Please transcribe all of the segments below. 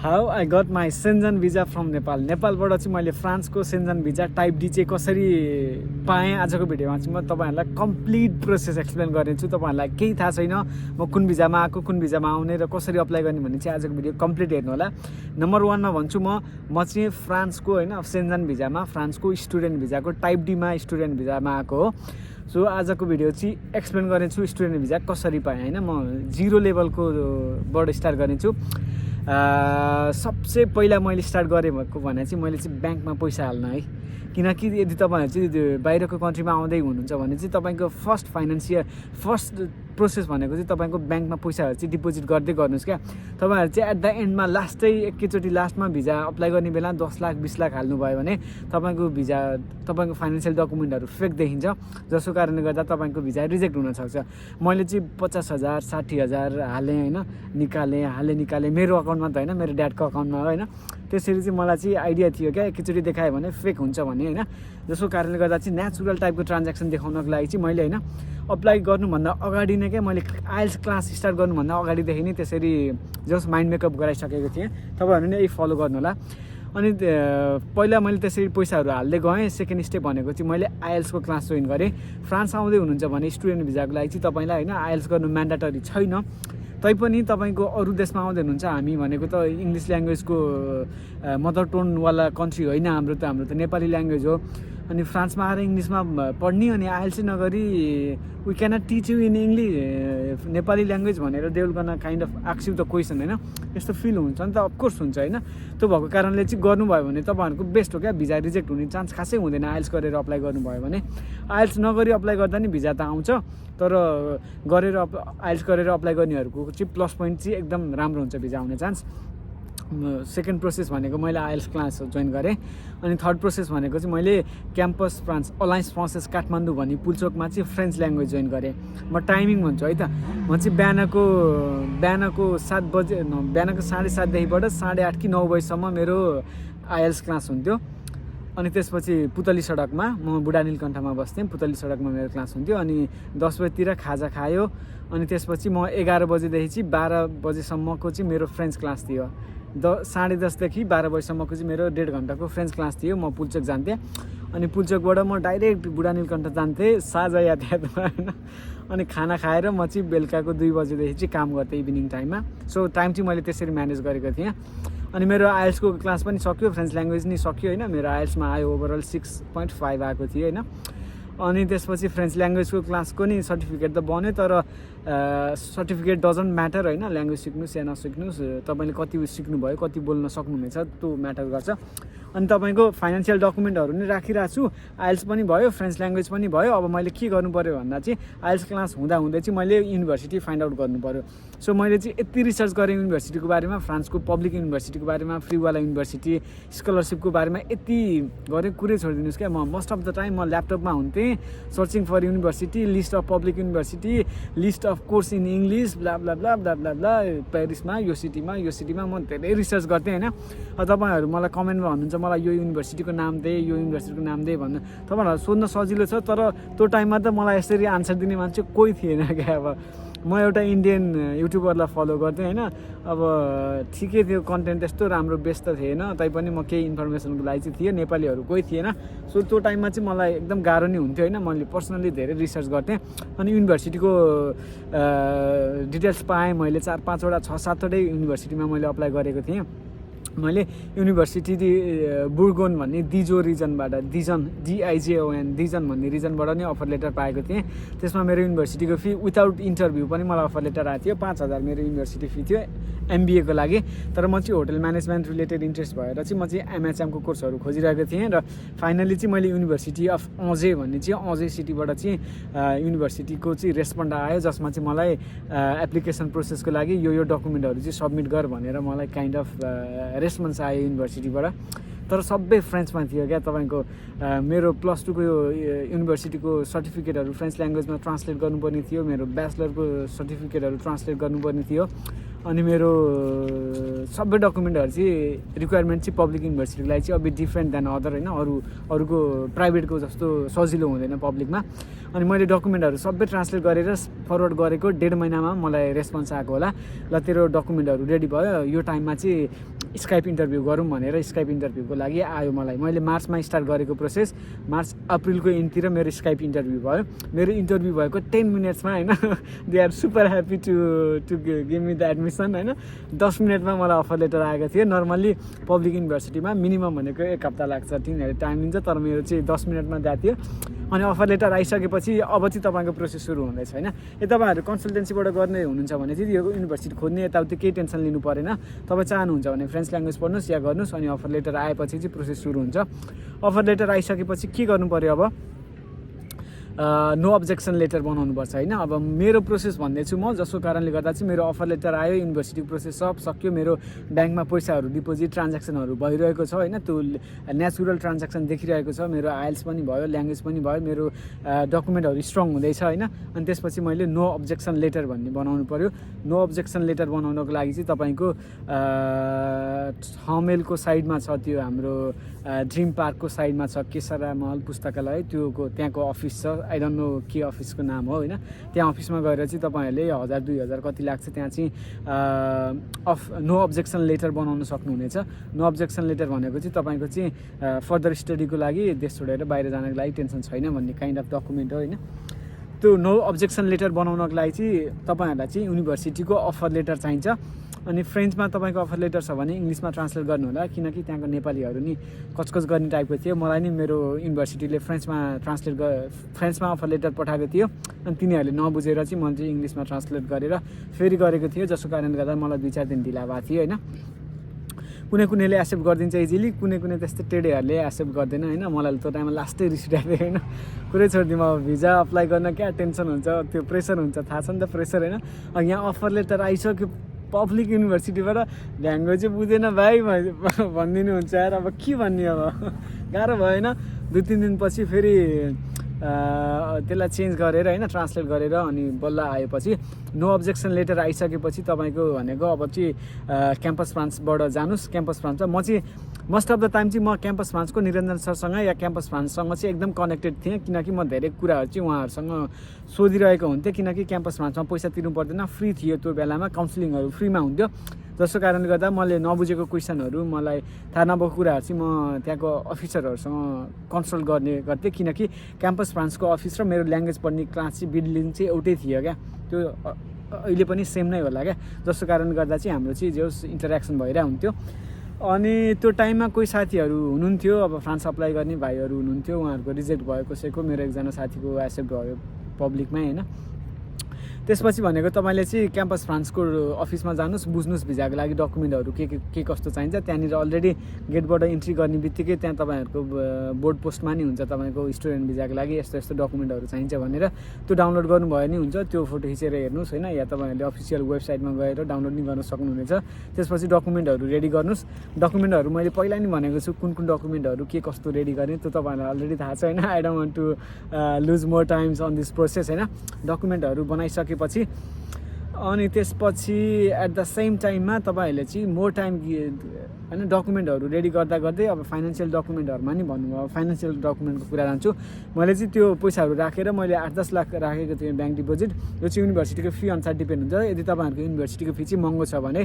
How I got my Schengen visa from Nepal. नेपालबाट चाहिँ मैले फ्रान्सको सेन्जन भिजा टाइप डी चाहिँ कसरी पाएँ आजको भिडियोमा चाहिँ म तपाईँहरूलाई कम्प्लिट प्रोसेस एक्सप्लेन गर्नेछु। तपाईँहरूलाई केही थाहा छैन म कुन भिजामा आएको, कुन भिजामा आउने र कसरी अप्लाई गर्ने भन्ने चाहिँ आजको भिडियो कम्प्लिट हेर्नु होला। नम्बर 1 मा भन्छु म चाहिँ फ्रान्सको होइन सेन्जन भिजामा, फ्रान्सको स्टुडेन्ट भिजाको टाइप डीमा स्टुडेन्ट भिजामा आएको हो। सो आजको भिडियो चाहिँ एक्सप्लेन गर्नेछु स्टुडेन्ट भिजा कसरी पाएँ होइन। म 0 लेभलकोबाट स्टार्ट गर्नेछु। सबसे पहिला मैले स्टार्ट गरेँ भने चाहिँ मैले चाहिँ ब्याङ्कमा पैसा हाल्न है। किनकि यदि तपाईँहरू चाहिँ बाहिरको कन्ट्रीमा आउँदै हुनुहुन्छ भने चाहिँ तपाईँको फर्स्ट प्रोसेस भनेको चाहिँ तपाईँको ब्याङ्कमा पैसाहरू चाहिँ डिपोजिट गर्दै गर्नुहोस् क्या। तपाईँहरू चाहिँ एट द एन्डमा एकैचोटि लास्टमा भिजा अप्लाई गर्ने बेला 10 लाख 20 लाख हाल्नुभयो भने तपाईँको फाइनेन्सियल डकुमेन्टहरू फेक देखिन्छ, जसको कारणले गर्दा तपाईँको भिजा रिजेक्ट हुनसक्छ। मैले चाहिँ 50,000 60,000 हालेँ होइन, निकालेँ मेरो अकाउन्टमा त होइन, मेरो ड्याडको अकाउन्टमा होइन। त्यसरी चाहिँ मलाई चाहिँ आइडिया थियो क्या एकैचोटि देखायो भने फेक हुन्छ भन्ने होइन। जसको कारणले गर्दा चाहिँ नेचुरल टाइपको ट्रान्ज्याक्सन देखाउनको लागि चाहिँ मैले होइन अप्लाई गर्नुभन्दा अगाडि नै क्या मैले आइएल्स क्लास स्टार्ट गर्नुभन्दा अगाडिदेखि नै त्यसरी जस्ट माइन्ड मेकअप गराइसकेको थिएँ। तपाईँहरू नै यही फलो गर्नु होला। अनि पहिला मैले त्यसरी पैसाहरू हाल्दै गएँ। सेकेन्ड स्टेप भनेको चाहिँ मैले आइएल्सको क्लास जोइन गरेँ। फ्रान्स आउँदै हुनुहुन्छ भने स्टुडेन्ट भिजाको लागि चाहिँ तपाईँलाई होइन आइएल्स गर्नु म्यान्डेटरी छैन। तैपनि तपाईँको अरू देशमा आउँदै हुनुहुन्छ, हामी भनेको त इङ्ग्लिस ल्याङ्ग्वेजको मदर टोनवाला कन्ट्री होइन, हाम्रो त नेपाली ल्याङ्ग्वेज हो। अनि फ्रान्समा आएर इङ्ग्लिसमा पढ्ने अनि आइएल्स नगरी we can't teach you in English Nepali language भनेर दे विल गर्न kind of ask you the question होइन। यस्तो फिल हुन्छ नि त, अफकोर्स हुन्छ होइन। त्यो भएको कारणले चाहिँ गर्नुभयो भने तपाईँहरूको बेस्ट हो क्या। भिजा रिजेक्ट हुने चान्स खासै हुँदैन आइएल्स गरेर अप्लाई गर्नुभयो भने। आइएल्स नगरी अप्लाई गर्दा नि भिजा त आउँछ, तर आइएल्स गरेर अप्लाई गर्नेहरूको चाहिँ प्लस पोइन्ट चाहिँ एकदम राम्रो हुन्छ भिजा आउने चान्स। सेकेन्ड प्रोसेस भनेको मैले आइएल्स क्लास जोइन गरेँ। अनि थर्ड प्रोसेस भनेको चाहिँ मैले campus France alliance Frances Kathmandu भन्ने पुल्चोकमा चाहिँ फ्रेन्च ल्याङ्ग्वेज जोइन गरेँ। म टाइमिङ भन्छु है त, म चाहिँ बिहानको 7 बजे बिहानको 7:30 देखिबाट 8:30 कि 9 बजीसम्म मेरो आइएल्स क्लास हुन्थ्यो। अनि त्यसपछि पुतली सडकमा म बुढा नीलकण्ठमा बस्थेँ, पुतली सडकमा मेरो क्लास हुन्थ्यो। अनि 10 बजीतिर खाजा खायो। अनि त्यसपछि म 11 बजेदेखि चाहिँ 12 बजेसम्मको चाहिँ मेरो फ्रेन्च क्लास थियो। 10:30 देखि 12 बजीसम्मको चाहिँ मेरो 1.5 घन्टाको फ्रेन्च क्लास थियो। म पुल्चोक जान्थेँ। अनि पुल्चोकबाट म डाइरेक्ट बुढा नीलकण्ठ जान्थेँ साझा यातायातमा होइन। अनि खाना खाएर म चाहिँ बेलुकाको 2 बजेदेखि चाहिँ काम गर्थेँ इभिनिङ टाइममा। सो टाइम चाहिँ मैले त्यसरी म्यानेज गरेको थिएँ। अनि मेरो आइएल्सको क्लास पनि सक्यो, फ्रेन्च ल्याङ्ग्वेज नि सक्यो होइन। मेरो आइएल्समा आयो ओभरअल 6.5 आएको थियो होइन। अनि त्यसपछि फ्रेन्च ल्याङ्ग्वेजको क्लासको नि सर्टिफिकेट त बन्यो, तर सर्टिफिकेट डजन्ट म्याटर होइन। ल्याङ्ग्वेज सिक्नुहोस् या नसिक्नुहोस्, तपाईँले कति सिक्नुभयो, कति बोल्न सक्नुहुनेछ त्यो म्याटर गर्छ। अनि तपाईँको फाइनेन्सियल डकुमेन्टहरू नि राखिरहेको छु। आइएल्स पनि भयो, फ्रेन्च ल्याङ्ग्वेज पनि भयो। अब मैले के गर्नु पऱ्यो भन्दा चाहिँ आइएल्स क्लास हुँदै चाहिँ मैले युनिभर्सिटी फाइन्ड आउट गर्नु पऱ्यो। सो मैले चाहिँ यति रिसर्च गरेँ युनिभर्सिटीको बारेमा, फ्रान्सको पब्लिक युनिभर्सिटीको बारेमा, फ्रीवाला युनिभर्सिटी, स्कलरसिपको बारेमा यति गरेँ, कुरै छोडिदिनुहोस् क्या। म मोस्ट अफ द टाइम म ल्यापटपमा हुन्थेँ, searching for university, list of public university, list of course in English, blah blah blah blah blah blah, पेरिसमा यो सिटीमा म धेरै रिसर्च गर्थेँ होइन। तपाईँहरू मलाई कमेन्टमा भन्नुहुन्छ मलाई यो युनिभर्सिटीको नाम दे, यो युनिभर्सिटीको नाम दे भन्नु। तपाईँहरूलाई सोध्न सजिलो छ, तर त्यो टाइममा त मलाई यसरी आन्सर दिने मान्छे कोही थिएन क्या। अब म एउटा इन्डियन युट्युबरलाई फलो गर्थेँ होइन। अब ठिकै थियो, कन्टेन्ट त्यस्तो राम्रो बेस्ट त थिएन, तैपनि म केही इन्फर्मेसनको लागि चाहिँ थिएँ, नेपालीहरू कोही थिएन। सो त्यो टाइममा चाहिँ मलाई एकदम गाह्रो नै हुन्थ्यो होइन। मैले पर्सनली धेरै रिसर्च गर्थेँ। अनि युनिभर्सिटीको डिटेल्स पाएँ मैले। 4-5 वटा 6-7 वटै युनिभर्सिटीमा मैले अप्लाई गरेको थिएँ। मैले युनिभर्सिटी बुर्गोन भन्ने दिजो रिजनबाट, DIJON भन्ने रिजनबाट नै अफर लेटर पाएको थिएँ। त्यसमा मेरो युनिभर्सिटीको फी विदाउट इन्टरभ्यू पनि मलाई अफर लेटर आएको थियो। 5,000 मेरो युनिभर्सिटी फी थियो MBA को लागि। तर म चाहिँ होटल म्यानेजमेन्ट रिलेटेड इन्ट्रेस्ट भएर चाहिँ म चाहिँ MHM को कोर्सहरू खोजिरहेको थिएँ। र फाइनली चाहिँ मैले युनिभर्सिटी अफ अजे भन्ने चाहिँ अजे सिटीबाट चाहिँ युनिभर्सिटीको चाहिँ रेस्पोन्ड आयो, जसमा चाहिँ मलाई एप्लिकेसन प्रोसेसको लागि यो डकुमेन्टहरू चाहिँ सब्मिट गर भनेर मलाई काइन्ड अफ रेस्पोन्स आयो युनिभर्सिटीबाट। तर सबै फ्रेन्चमा थियो क्या। तपाईँको मेरो +2 को यो युनिभर्सिटीको सर्टिफिकेटहरू फ्रेन्च ल्याङ्ग्वेजमा ट्रान्सलेट गर्नुपर्ने थियो। मेरो ब्याचलरको सर्टिफिकेटहरू ट्रान्सलेट गर्नुपर्ने थियो। अनि मेरो सबै डकुमेन्टहरू चाहिँ रिक्वायरमेन्ट चाहिँ पब्लिक युनिभर्सिटीको लागि चाहिँ a bit different then other होइन, अरूको प्राइभेटको जस्तो सजिलो हुँदैन पब्लिकमा। अनि मैले डकुमेन्टहरू सबै ट्रान्सलेट गरेर फरवर्ड गरेको 1.5 महिनामा मलाई रेस्पोन्स आएको होला, ल तेरो डकुमेन्टहरू रेडी भयो, यो टाइममा चाहिँ स्काइप इन्टरभ्यू गरौँ भनेर स्काइप इन्टरभ्यूको लागि आयो मलाई। मैले मार्चमा स्टार्ट गरेको प्रोसेस, मार्च अप्रिलको एन्डतिर मेरो स्काइप इन्टरभ्यू भयो। मेरो इन्टरभ्यू भएको 10 मिनट्समा होइन, they are super happy to give me the admission होइन। 10 मिनटमा मलाई अफर लेटर आएको थियो। नर्मल्ली पब्लिक युनिभर्सिटीमा मिनिमम भनेको 1 हप्ता लाग्छ, तिनीहरूले टाइम लिन्छ, तर मेरो चाहिँ 10 मिनटमा दिएको थियो। अनि अफर लेटर आइसकेपछि अब चाहिँ तपाईँको प्रोसेस सुरु हुँदैछ होइन। तपाईँहरू कन्सल्टेन्सीबाट गर्ने हुनुहुन्छ भने चाहिँ यो युनिभर्सिटी खोज्ने यताउति केही टेन्सन लिनु परेन। तपाईँ चाहनुहुन्छ भने फ्रेन्च ल्याङ्ग्वेज पढ्नुहोस् या गर्नुहोस्, अनि अफर लेटर आएपछि चाहिँ प्रोसेस सुरु हुन्छ। अफर लेटर आइसकेपछि के गर्नु पऱ्यो, अब नो अब्जेक्सन लेटर बनाउनुपर्छ होइन। अब मेरो प्रोसेस भन्दैछु म, जसको कारणले गर्दा चाहिँ मेरो अफर लेटर आयो, युनिभर्सिटीको प्रोसेस सब सक्यो, मेरो ब्याङ्कमा पैसाहरू डिपोजिट ट्रान्ज्याक्सनहरू भइरहेको छ होइन, त्यो नेचुरल ट्रान्ज्याक्सन देखिरहेको छ, मेरो आइएल्स पनि भयो, ल्याङ्ग्वेज पनि भयो, मेरो डकुमेन्टहरू स्ट्रङ हुँदैछ होइन। अनि त्यसपछि मैले नो अब्जेक्सन लेटर भन्ने बनाउनु पऱ्यो। नो अब्जेक्सन लेटर बनाउनको लागि चाहिँ तपाईँको हमेलको साइडमा छ, त्यो हाम्रो ड्रिम पार्कको साइडमा छ केसरा महल पुस्तकालय, त्योको त्यहाँको अफिस छ, आई डोन्ट नो के अफिसको नाम हो होइन। त्यहाँ अफिसमा गएर चाहिँ तपाईँहरूले 1000-2000 कति लाग्छ, त्यहाँ चाहिँ नो अब्जेक्सन लेटर बनाउन सक्नुहुनेछ। नो अब्जेक्सन लेटर भनेको चाहिँ तपाईँको चाहिँ फर्दर स्टडीको लागि देश छोडेर बाहिर जानको लागि टेन्सन छैन भन्ने काइन्ड अफ डकुमेन्ट हो होइन। त्यो नो अब्जेक्सन लेटर बनाउनको लागि चाहिँ तपाईँहरूलाई चाहिँ युनिभर्सिटीको अफर लेटर चाहिन्छ। अनि फ्रेन्चमा तपाईँको अफर लेटर छ भने इङ्ग्लिसमा ट्रान्सलेट गर्नु होला, किनकि त्यहाँको नेपालीहरू नि कचकच गर्ने टाइपको थियो। मलाई नि मेरो युनिभर्सिटीले फ्रेन्चमा अफर लेटर पठाएको थियो, अनि तिनीहरूले नबुझेर चाहिँ मैले चाहिँ इङ्ग्लिसमा ट्रान्सलेट गरेर फेरि गरेको थियो, जसको कारणले गर्दा मलाई 2-4 दिन ढिला भएको थियो होइन। कुनैले एक्सेप्ट गरिदिन्छ इजिली, कुनै त्यस्तै टेडेहरूले एक्सेप्ट गर्दैन होइन। मलाई त्यो टाइममा लास्टै रिस उठाएको थियो होइन, कुरै छोडिदिउँ, अब भिजा अप्लाई गर्न क्या टेन्सन हुन्छ, त्यो प्रेसर हुन्छ, थाहा छ नि त प्रेसर होइन। यहाँ अफर लेटर आइसक्यो पब्लिक युनिभर्सिटीबाट, ल्याङ्ग्वेजै बुझेन भाइ भनिदिनुहुन्छ यार, अब के भन्ने, अब गाह्रो भयो होइन। 2-3 दिनपछि फेरि त्यसलाई चेन्ज गरेर होइन, ट्रान्सलेट गरेर अनि बल्ल आएपछि नो अब्जेक्सन लेटर आइसकेपछि तपाईँको भनेको अब चाहिँ क्याम्पस फ्रान्सबाट जानुहोस्। क्याम्पस फ्रान्समा म चाहिँ मोस्ट अफ द टाइम चाहिँ म क्याम्पस फ्रान्सको निरञ्जन सरसँग या क्याम्पस फ्रान्ससँग चाहिँ एकदम कनेक्टेड थिएँ, किनकि म धेरै कुराहरू चाहिँ उहाँहरूसँग सोधिरहेको हुन्थेँ, किनकि क्याम्पस फ्रान्समा पैसा तिर्नु पर्दैन, फ्री थियो त्यो बेलामा, काउन्सिलिङहरू फ्रीमा हुन्थ्यो। जसको कारणले गर्दा मैले नबुझेको क्वेसनहरू, मलाई थाहा नभएको कुराहरू चाहिँ म त्यहाँको अफिसरहरूसँग कन्सल्ट गर्ने गर्थेँ, किनकि क्याम्पस फ्रान्सको अफिस र मेरो ल्याङ्ग्वेज पढ्ने क्लास चाहिँ बिल्डिङ चाहिँ एउटै थियो क्या, त्यो अहिले पनि सेम नै होला क्या। जसको कारणले गर्दा चाहिँ हाम्रो चाहिँ जो इन्टरेक्सन भइरहेको हुन्थ्यो। अनि त्यो टाइममा कोही साथीहरू हुनुहुन्थ्यो, अब फ्रान्स अप्लाई गर्ने भाइहरू हुनुहुन्थ्यो, उहाँहरूको रिजेक्ट भयो, कसैको मेरो एकजना साथीको एक्सेप्ट भयो पब्लिकमै होइन। त्यसपछि भनेको तपाईँले चाहिँ क्याम्पस फ्रान्सको अफिसमा जानुहोस्, बुझ्नुहोस् भिजाको लागि डकुमेन्टहरू के कस्तो चाहिन्छ। त्यहाँनिर अलरेडी गेटबाट इन्ट्री गर्ने बित्तिकै त्यहाँ तपाईँहरूको बोर्ड पोस्टमा नि हुन्छ तपाईँको स्टुडेन्ट भिजाको लागि यस्तो यस्तो डकुमेन्टहरू चाहिन्छ भनेर, त्यो डाउनलोड गर्नुभयो नि हुन्छ, त्यो फोटो खिचेर हेर्नुहोस् होइन, या तपाईँहरूले अफिसियल वेबसाइटमा गएर डाउनलोड नि गर्न सक्नुहुनेछ। त्यसपछि डकुमेन्टहरू रेडी गर्नुहोस्। डकुमेन्टहरू मैले पहिला नि भनेको छु कुन डकुमेन्टहरू के कस्तो रेडी गर्ने, त्यो तपाईँहरूलाई अलरेडी थाहा छ होइन। I don't want to lose more times on this process होइन। डकुमेन्टहरू बनाइसके पछि अनि त्यसपछि एट द सेम टाइममा तपाईँहरूले चाहिँ मोर टाइम होइन, डकुमेन्टहरू रेडी गर्दा गर्दै अब फाइनेन्सियल डकुमेन्टहरूमा नि भन्नुभयो, फाइनेन्सियल डकुमेन्टको कुरा जान्छु। मैले चाहिँ त्यो पैसाहरू राखेर मैले 8-10 लाख राखेको थिएँ ब्याङ्क डिपोजिट। यो चाहिँ युनिभर्सिटीको फी अनुसार डिपेन्ड हुन्छ। यदि तपाईँहरूको युनिभर्सिटीको फी चाहिँ महँगो छ भने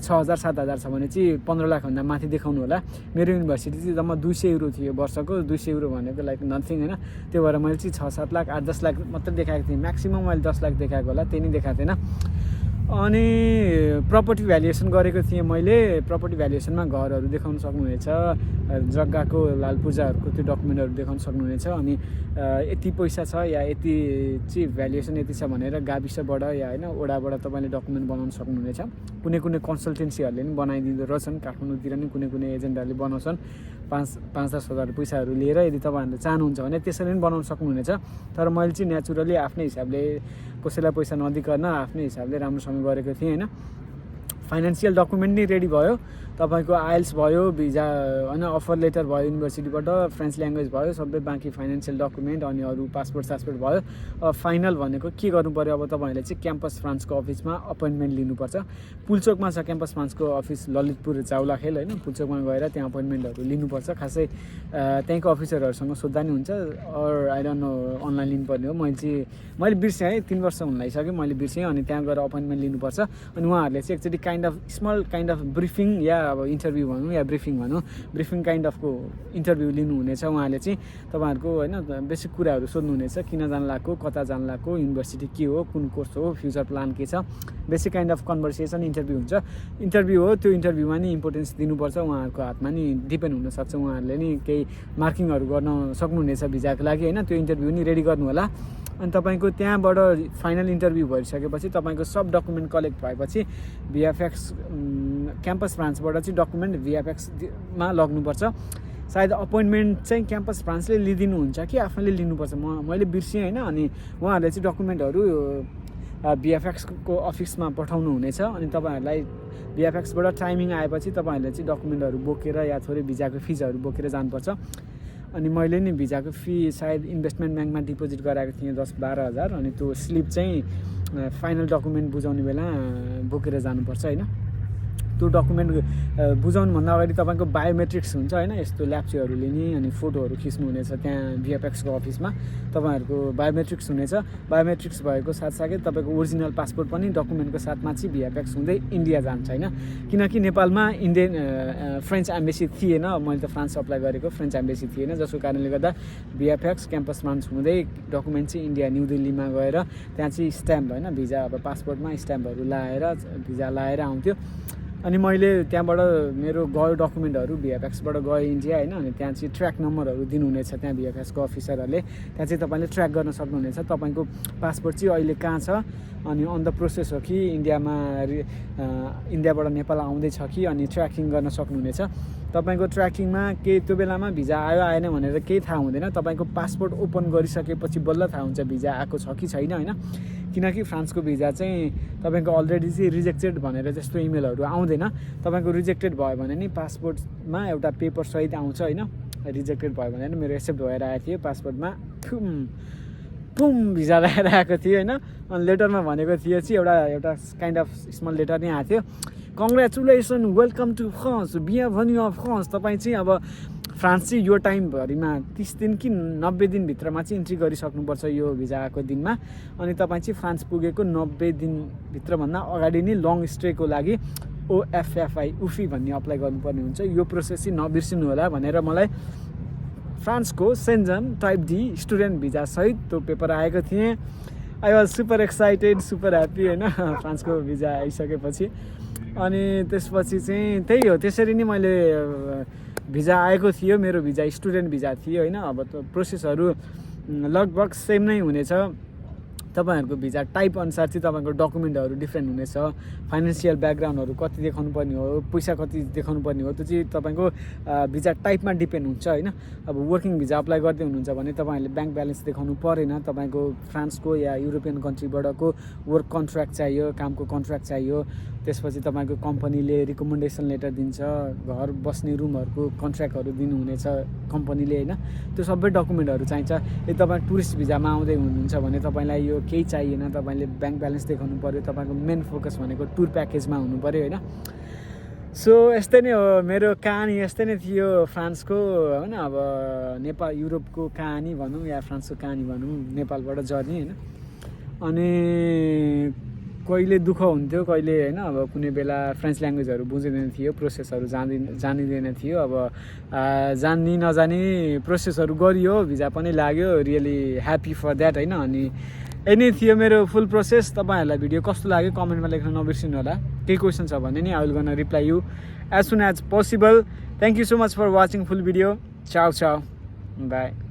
6000-7000 छ भने चाहिँ 15 लाखभन्दा माथि देखाउनु होला। मेरो युनिभर्सिटी चाहिँ जम्मा 200 युरो थियो वर्षको, 200 युरो भनेको लाइक नथिङ होइन। त्यो भएर मैले चाहिँ 6-7 लाख 8-10 लाख मात्रै देखाएको थिएँ, म्याक्सिमम् मैले 10 लाख देखाएको होला, त्यही नै देखाएको थिएन। अनि प्रपर्टी भ्यालुएसन गरेको थिएँ मैले। प्रपर्टी भ्यालुएसनमा घरहरू देखाउन सक्नुहुनेछ, जग्गाको लाल पूजाहरूको त्यो डकुमेन्टहरू देखाउन सक्नुहुनेछ। अनि यति पैसा छ या यति चाहिँ भ्यालुएसन यति छ भनेर गाविसबाट या होइन वडाबाट तपाईँले डकुमेन्ट बनाउन सक्नुहुनेछ। कुनै कन्सल्टेन्सीहरूले पनि बनाइदिँदो रहेछन्, काठमाडौँतिर नि कुनै एजेन्टहरूले बनाउँछन् 5-10 हजार पैसाहरू लिएर। यदि तपाईँहरूले चाहनुहुन्छ भने त्यसरी पनि बनाउन सक्नुहुनेछ। तर मैले चाहिँ नेचुरली आफ्नै हिसाबले कसैलाई पैसा नदिकन आफ्नै हिसाबले राम्रोसँग गरेको थिएँ होइन। फाइनेन्सियल डकुमेन्ट नै रेडी भयो। तपाईँको आइएल्स भयो, भिजा होइन, अफर लेटर भयो युनिभर्सिटीबाट, फ्रेन्च ल्याङ्ग्वेज भयो, सबै बाँकी फाइनेन्सियल डकुमेन्ट अनि अरू पासपोर्ट भयो। फाइनल भनेको के गर्नु पऱ्यो, अब तपाईँहरूले चाहिँ क्याम्पस फ्रान्सको अफिसमा अपोइन्टमेन्ट लिनुपर्छ। पुल्चोकमा छ क्याम्पस फ्रान्सको अफिस, ललितपुर चाउलाखेल होइन, पुल्चोकमा गएर त्यहाँ अपोइन्टमेन्टहरू लिनुपर्छ। खासै त्यहीँको अफिसरहरूसँग सोद्धा नि हुन्छ, or I don't know online लिनुपर्ने हो। मैले बिर्सेँ है, 3 वर्ष हुन लागिसक्यो, मैले बिर्सेँ। अनि त्यहाँ गएर अपोइन्टमेन्ट लिनुपर्छ। अनि उहाँहरूले चाहिँ एकचोटि स्मल काइन्ड अफ ब्रिफिङ या अब इन्टरभ्यू भनौँ या ब्रिफिङ काइन्ड अफको इन्टरभ्यू लिनुहुनेछ। उहाँले चाहिँ तपाईँहरूको होइन बेसिक कुराहरू सोध्नुहुनेछ, किन जान लाग्यो, कता जान लाग्यो, युनिभर्सिटी के हो, कुन कोर्स हो, फ्युचर प्लान के छ, basic kind of conversation interview हुन्छ। इन्टरभ्यू हो, त्यो इन्टरभ्यूमा नि इम्पोर्टेन्स दिनुपर्छ। उहाँहरूको हातमा नि डिपेन्ड हुनसक्छ, उहाँहरूले नि केही मार्किङहरू गर्न सक्नुहुनेछ भिजाको लागि होइन। त्यो इन्टरभ्यू नि रेडी गर्नु होला। अनि तपाईँको त्यहाँबाट फाइनल इन्टरभ्यू भइसकेपछि तपाईँको सब डकुमेन्ट कलेक्ट भएपछि भिएफएक्स क्याम्पस फ्रान्सबाट चाहिँ डकुमेन्ट भिएफएक्समा लग्नुपर्छ। सायद अपोइन्टमेन्ट चाहिँ क्याम्पस फ्रान्सले लिइदिनुहुन्छ कि आफैले लिनुपर्छ, मैले बिर्सेँ होइन। अनि उहाँहरूले चाहिँ डकुमेन्टहरू भिएफएक्सको अफिसमा पठाउनु हुनेछ। अनि तपाईँहरूलाई भिएफएक्सबाट टाइमिङ आएपछि तपाईँहरूले चाहिँ डकुमेन्टहरू बोकेर या थोरै भिजाको फिजहरू बोकेर जानुपर्छ। अनि मैले नि भिजाको फी सायद इन्भेस्टमेन्ट ब्याङ्कमा डिपोजिट गराएको थिएँ 10-12 हज़ार। अनि त्यो स्लिप चाहिँ फाइनल डकुमेन्ट बुझाउने बेला बोकेर जानुपर्छ होइन। त्यो डकुमेन्ट बुझाउनुभन्दा अगाडि तपाईँको बायोमेट्रिक्स हुन्छ होइन, यस्तो ल्याप्चेहरू लिने अनि फोटोहरू खिच्नु हुनेछ त्यहाँ भिएफएक्सको अफिसमा। तपाईँहरूको बायोमेट्रिक्स हुनेछ। बायोमेट्रिक्स भएको साथसाथै तपाईँको ओरिजिनल पासपोर्ट पनि डकुमेन्टको साथमा चाहिँ भिएफएक्स हुँदै इन्डिया जान्छ होइन। किनकि नेपालमा फ्रेन्च एम्बेसी थिएन, मैले त फ्रान्स अप्लाई गरेको, फ्रेन्च एम्बेसी थिएन, जसको कारणले गर्दा भिएफएक्स क्याम्पस फ्रान्स हुँदै डकुमेन्ट चाहिँ इन्डिया न्यू दिल्लीमा गएर त्यहाँ चाहिँ स्ट्याम्प होइन, भिजा अब पासपोर्टमा स्ट्याम्पहरू लाएर भिजा लाएर आउँथ्यो। अनि मैले त्यहाँबाट मेरो गयो डकुमेन्टहरू भिएफएक्सबाट गयो इन्डिया होइन। अनि त्यहाँ चाहिँ ट्र्याक नम्बरहरू दिनुहुनेछ त्यहाँ भिएफएक्सको अफिसरहरूले, त्यहाँ चाहिँ तपाईँले ट्र्याक गर्न सक्नुहुनेछ तपाईँको पासपोर्ट चाहिँ अहिले कहाँ छ, अनि अन द प्रोसेस हो कि इन्डियाबाट नेपाल आउँदैछ कि, अनि ट्र्याकिङ गर्न सक्नुहुनेछ। तपाईँको ट्र्याकिङमा त्यो बेलामा भिजा आयो आएन भनेर केही थाहा हुँदैन, तपाईँको पासपोर्ट ओपन गरिसकेपछि बल्ल थाहा हुन्छ भिजा आएको छ कि छैन होइन। किनकि फ्रान्सको भिजा चाहिँ तपाईँको अलरेडी चाहिँ रिजेक्टेड भनेर त्यस्तो इमेलहरू आउँदैन। तपाईँको रिजेक्टेड भयो भने नि पासपोर्टमा एउटा पेपर सहित आउँछ होइन। रिजेक्टेड भयो भने नि मेरो एक्सेप्ट भएर आएको थियो, पासपोर्टमा पुम भिजा लगाएर आएको थियो होइन। अनि लेटरमा भनेको थियो चाहिँ एउटा काइन्ड अफ स्मल लेटर नै आएको थियो, कङ्ग्रेचुलेसन, वेलकम टु फ्रान्स, बिएनभेन्यू अफ फ्रान्स। तपाईँ चाहिँ अब फ्रान्स चाहिँ यो टाइमभरिमा 30 दिन कि 90 दिनभित्रमा चाहिँ इन्ट्री गरिसक्नुपर्छ यो भिजा आएको दिनमा। अनि तपाईँ चाहिँ फ्रान्स पुगेको 90 दिनभित्रभन्दा अगाडि नै लङ स्टेको लागि OFFI उफी भन्ने अप्लाई गर्नुपर्ने हुन्छ। यो प्रोसेस चाहिँ नबिर्सिनु होला भनेर मलाई फ्रान्सको सेन्जन टाइप डी स्टुडेन्ट भिजा सहित त्यो पेपर आएको थिएँ। I was super excited, super happy होइन फ्रान्सको भिजा आइसकेपछि। अनि त्यसपछि चाहिँ त्यही हो, त्यसरी नै मैले भिजा आएको थियो, मेरो भिजा स्टुडेन्ट भिजा थियो होइन। अब त्यो प्रोसेसहरू लगभग सेम नै हुनेछ। तपाईँहरूको भिजा टाइप अनुसार चाहिँ तपाईँको डकुमेन्टहरू डिफ्रेन्ट हुनेछ। फाइनेन्सियल ब्याकग्राउन्डहरू कति देखाउनु पर्ने हो, पैसा कति देखाउनु पर्ने हो, त्यो चाहिँ तपाईँको भिजा टाइपमा डिपेन्ड हुन्छ होइन। अब वर्किङ भिजा अप्लाई गर्दै हुनुहुन्छ भने तपाईँहरूले ब्याङ्क ब्यालेन्स देखाउनु परेन। तपाईँको फ्रान्सको या युरोपियन कन्ट्रीबाटको वर्क कन्ट्र्याक्ट चाहियो, कामको कन्ट्र्याक्ट चाहियो। त्यसपछि तपाईँको कम्पनीले रिकमेन्डेसन लेटर दिन्छ, घर बस्ने रुमहरूको कन्ट्र्याक्टहरू दिनुहुनेछ कम्पनीले होइन। त्यो सबै डकुमेन्टहरू चाहिन्छ। यदि तपाईँ टुरिस्ट भिजामा आउँदै हुनुहुन्छ भने तपाईँलाई यो केही चाहिएन, तपाईँले ब्याङ्क ब्यालेन्स देखाउनु पऱ्यो। तपाईँको मेन फोकस भनेको टुर प्याकेजमा हुनु पऱ्यो होइन। सो यस्तै नै हो मेरो कहानी, यस्तै नै थियो फ्रान्सको होइन। अब नेपाल युरोपको कहानी भनौँ या फ्रान्सको कहानी भनौँ, नेपालबाट जर्नी होइन। अनि कहिले दुःख हुन्थ्यो, कहिले होइन। अब कुनै बेला फ्रेन्च ल्याङ्ग्वेजहरू बुझिँदैन थियो, प्रोसेसहरू जानिँदैन थियो। अब जान्ने नजानी प्रोसेसहरू गरियो, भिजा पनि लाग्यो, रियली ह्याप्पी फर द्याट होइन। अनि यही थियो मेरो फुल प्रोसेस। तपाईँहरूलाई भिडियो कस्तो लाग्यो कमेन्टमा लेख्न नबिर्सिनु होला। केही क्वेसन छ भने नि I will gonna reply you as soon as possible. Thank you so much for watching full video. Ciao ciao, by.